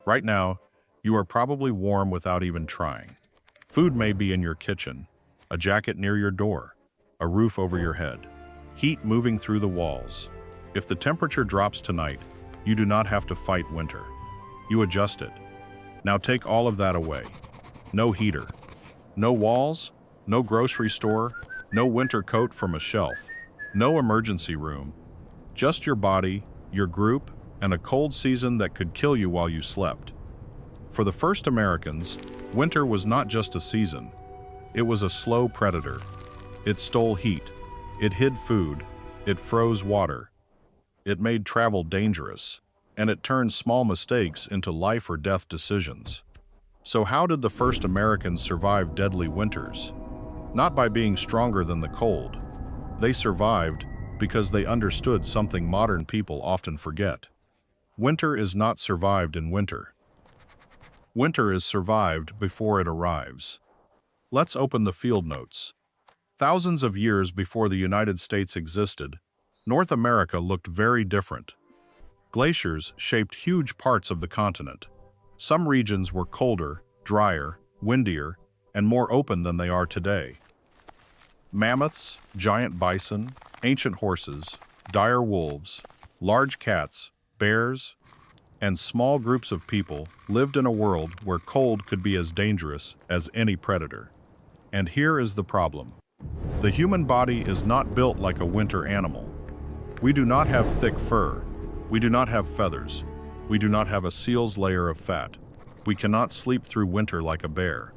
Right now, you are probably warm without even trying. Food may be in your kitchen, a jacket near your door, a roof over your head, heat moving through the walls. If the temperature drops tonight, you do not have to fight winter. You adjust it. Now take all of that away. No heater, no walls, no grocery store, no winter coat from a shelf, no emergency room, just your body, your group, and a cold season that could kill you while you slept. For the first Americans, winter was not just a season. It was a slow predator. It stole heat. It hid food. It froze water. It made travel dangerous, and it turned small mistakes into life or death decisions. So how did the first Americans survive deadly winters? Not by being stronger than the cold. They survived because they understood something modern people often forget. Winter is not survived in winter. Winter is survived before it arrives. Let's open the field notes. Thousands of years before the United States existed, North America looked very different. Glaciers shaped huge parts of the continent. Some regions were colder, drier, windier, and more open than they are today. Mammoths, giant bison, ancient horses, dire wolves, large cats, bears, and small groups of people lived in a world where cold could be as dangerous as any predator. And here is the problem. The human body is not built like a winter animal. We do not have thick fur. We do not have feathers. We do not have a seal's layer of fat. We cannot sleep through winter like a bear.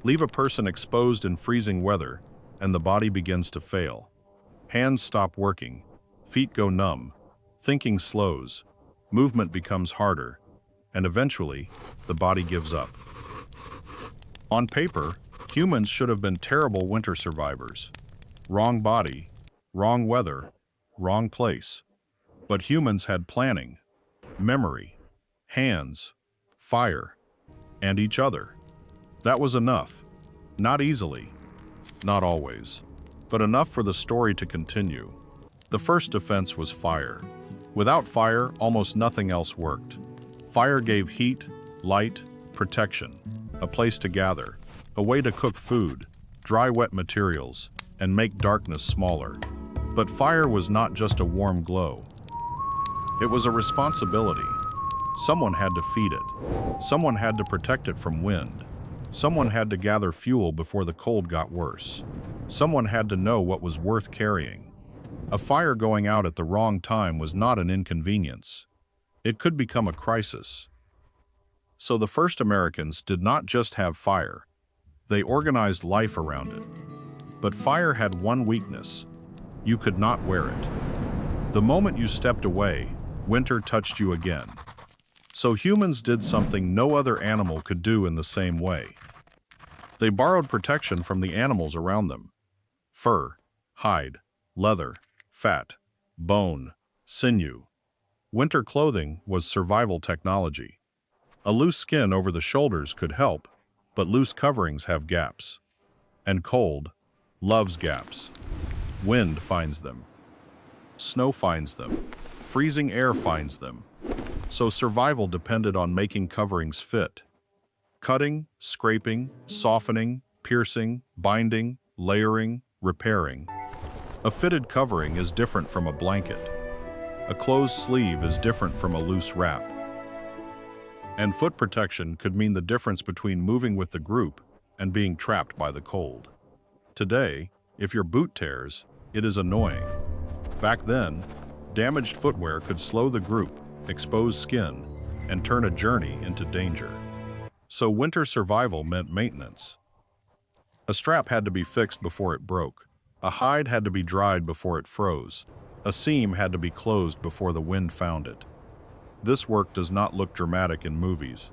Leave a person exposed in freezing weather, and the body begins to fail. Hands stop working. Feet go numb. Thinking slows. Movement becomes harder. And eventually, the body gives up. On paper, humans should have been terrible winter survivors. Wrong body, wrong weather, wrong place. But humans had planning, memory, hands, fire, and each other. That was enough. Not easily, not always, but enough for the story to continue. The first defense was fire. Without fire, almost nothing else worked. Fire gave heat, light, protection, a place to gather, a way to cook food, dry wet materials, and make darkness smaller. But fire was not just a warm glow. It was a responsibility. Someone had to feed it. Someone had to protect it from wind. Someone had to gather fuel before the cold got worse. Someone had to know what was worth carrying. A fire going out at the wrong time was not an inconvenience. It could become a crisis. So the first Americans did not just have fire. They organized life around it. But fire had one weakness. You could not wear it. The moment you stepped away, winter touched you again. So humans did something no other animal could do in the same way. They borrowed protection from the animals around them. Fur, hide, leather, fat, bone, sinew. Winter clothing was survival technology. A loose skin over the shoulders could help, but loose coverings have gaps. And cold loves gaps. Wind finds them. Snow finds them. Freezing air finds them. So survival depended on making coverings fit. Cutting, scraping, softening, piercing, binding, layering, repairing. A fitted covering is different from a blanket. A closed sleeve is different from a loose wrap. And foot protection could mean the difference between moving with the group and being trapped by the cold. Today, if your boot tears, it is annoying. Back then, damaged footwear could slow the group, expose skin, and turn a journey into danger. So winter survival meant maintenance. A strap had to be fixed before it broke. A hide had to be dried before it froze. A seam had to be closed before the wind found it. This work does not look dramatic in movies,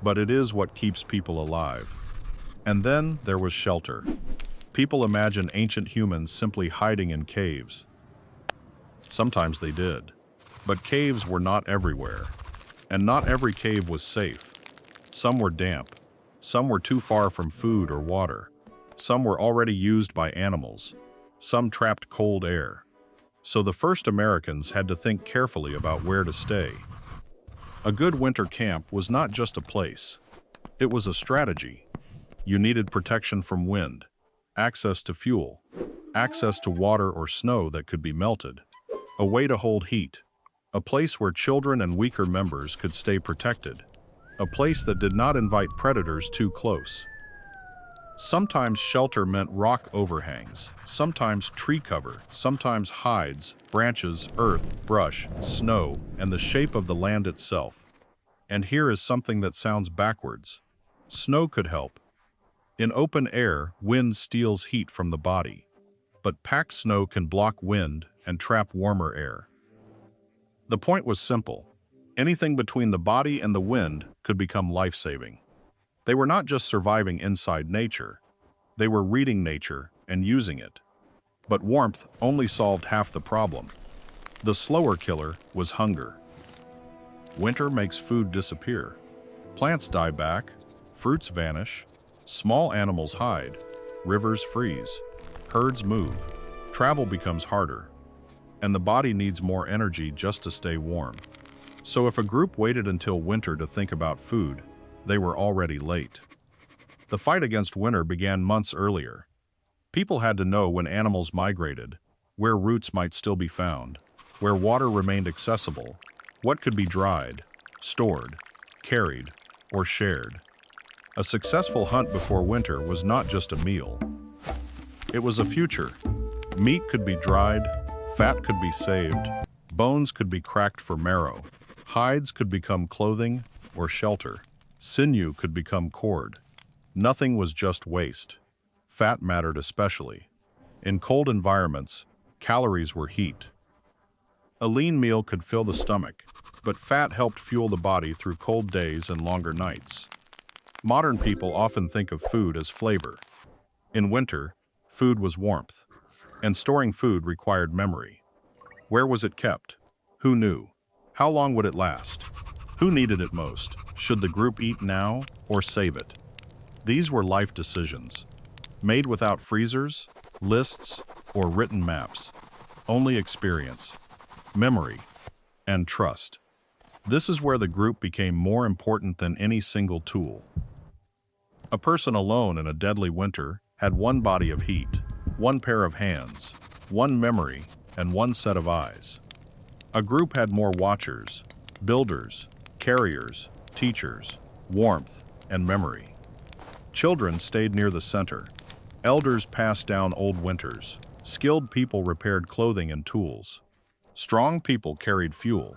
but it is what keeps people alive. And then there was shelter. People imagine ancient humans simply hiding in caves. Sometimes they did. But caves were not everywhere. And not every cave was safe. Some were damp. Some were too far from food or water. Some were already used by animals. Some trapped cold air. So the first Americans had to think carefully about where to stay. A good winter camp was not just a place. It was a strategy. You needed protection from wind, access to fuel, access to water or snow that could be melted, a way to hold heat, a place where children and weaker members could stay protected, a place that did not invite predators too close. Sometimes shelter meant rock overhangs, sometimes tree cover, sometimes hides, branches, earth, brush, snow, and the shape of the land itself. And here is something that sounds backwards. Snow could help. In open air, wind steals heat from the body, but packed snow can block wind and trap warmer air. The point was simple. Anything between the body and the wind could become life-saving. They were not just surviving inside nature, they were reading nature and using it. But warmth only solved half the problem. The slower killer was hunger. Winter makes food disappear. Plants die back, fruits vanish, small animals hide, rivers freeze, herds move, travel becomes harder, and the body needs more energy just to stay warm. So if a group waited until winter to think about food, they were already late. The fight against winter began months earlier. People had to know when animals migrated, where roots might still be found, where water remained accessible, what could be dried, stored, carried, or shared. A successful hunt before winter was not just a meal. It was a future. Meat could be dried, fat could be saved, bones could be cracked for marrow, hides could become clothing or shelter, sinew could become cord. Nothing was just waste. Fat mattered especially. In cold environments, calories were heat. A lean meal could fill the stomach, but fat helped fuel the body through cold days and longer nights. Modern people often think of food as flavor. In winter, food was warmth, and storing food required memory. Where was it kept? Who knew? How long would it last? Who needed it most? Should the group eat now or save it? These were life decisions, made without freezers, lists, or written maps. Only experience, memory, and trust. This is where the group became more important than any single tool. A person alone in a deadly winter had one body of heat, one pair of hands, one memory, and one set of eyes. A group had more watchers, builders, carriers, teachers, warmth, and memory. Children stayed near the center. Elders passed down old winters. Skilled people repaired clothing and tools. Strong people carried fuel.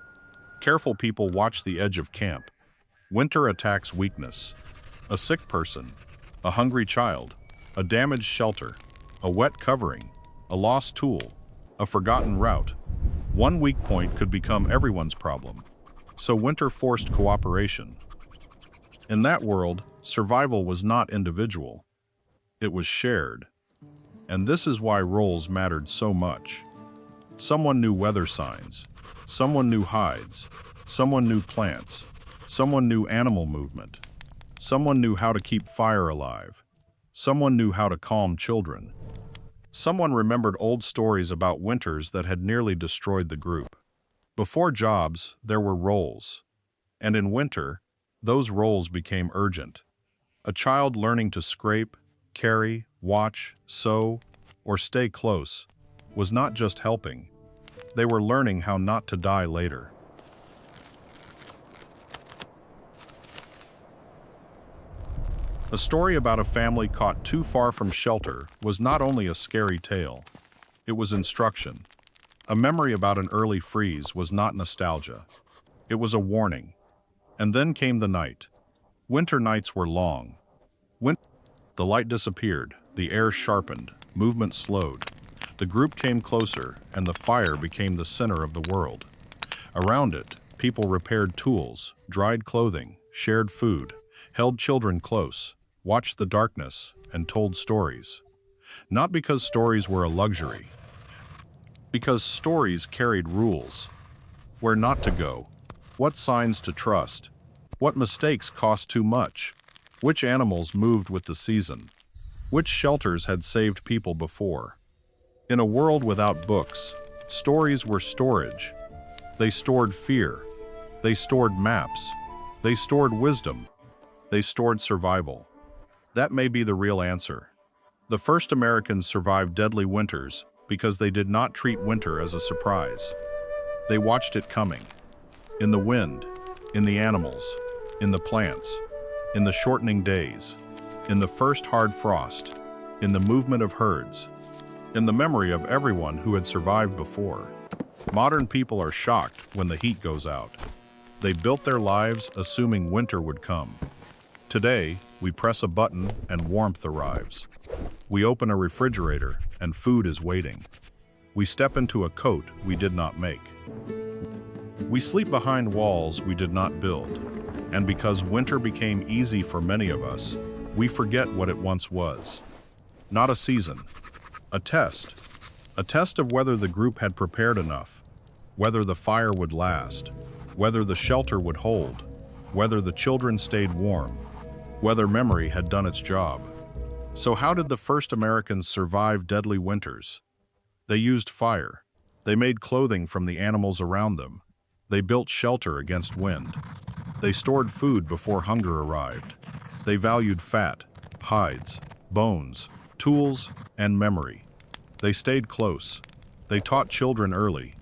Careful people watched the edge of camp. Winter attacks weakness. A sick person, a hungry child, a damaged shelter, a wet covering, a lost tool, a forgotten route. One weak point could become everyone's problem. So winter forced cooperation. In that world, survival was not individual. It was shared. And this is why roles mattered so much. Someone knew weather signs. Someone knew hides. Someone knew plants. Someone knew animal movement. Someone knew how to keep fire alive. Someone knew how to calm children. Someone remembered old stories about winters that had nearly destroyed the group. Before jobs, there were roles. And in winter, those roles became urgent. A child learning to scrape, carry, watch, sew, or stay close was not just helping. They were learning how not to die later. A story about a family caught too far from shelter was not only a scary tale, it was instruction. A memory about an early freeze was not nostalgia. It was a warning. And then came the night. Winter nights were long. The light disappeared, the air sharpened, movement slowed. The group came closer, and the fire became the center of the world. Around it, people repaired tools, dried clothing, shared food, held children close, watched the darkness, and told stories. Not because stories were a luxury, because stories carried rules. Where not to go, what signs to trust, what mistakes cost too much, which animals moved with the season, which shelters had saved people before. In a world without books, stories were storage. They stored fear, They stored maps. They stored wisdom. They stored survival. That may be the real answer. The first Americans survived deadly winters because they did not treat winter as a surprise. They watched it coming. In the wind, in the animals, in the plants, in the shortening days, in the first hard frost, in the movement of herds, in the memory of everyone who had survived before. Modern people are shocked when the heat goes out. They built their lives assuming winter would come. Today, we press a button and warmth arrives. We open a refrigerator and food is waiting. We step into a coat we did not make. We sleep behind walls we did not build. And because winter became easy for many of us, we forget what it once was. Not a season, a test. A test of whether the group had prepared enough, whether the fire would last, whether the shelter would hold, whether the children stayed warm, whether memory had done its job. So how did the first Americans survive deadly winters? They used fire. They made clothing from the animals around them. They built shelter against wind. They stored food before hunger arrived. They valued fat, hides, bones, tools, and memory. They stayed close. They taught children early.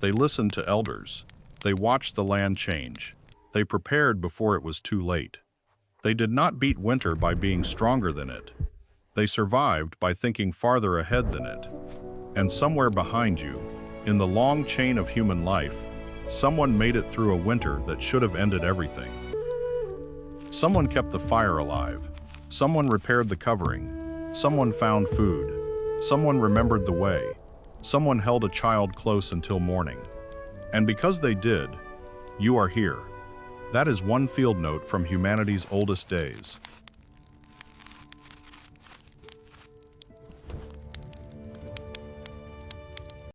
They listened to elders. They watched the land change. They prepared before it was too late. They did not beat winter by being stronger than it. They survived by thinking farther ahead than it. And somewhere behind you, in the long chain of human life, someone made it through a winter that should have ended everything. Someone kept the fire alive. Someone repaired the covering. Someone found food. Someone remembered the way. Someone held a child close until morning. And because they did, you are here. That is one field note from humanity's oldest days.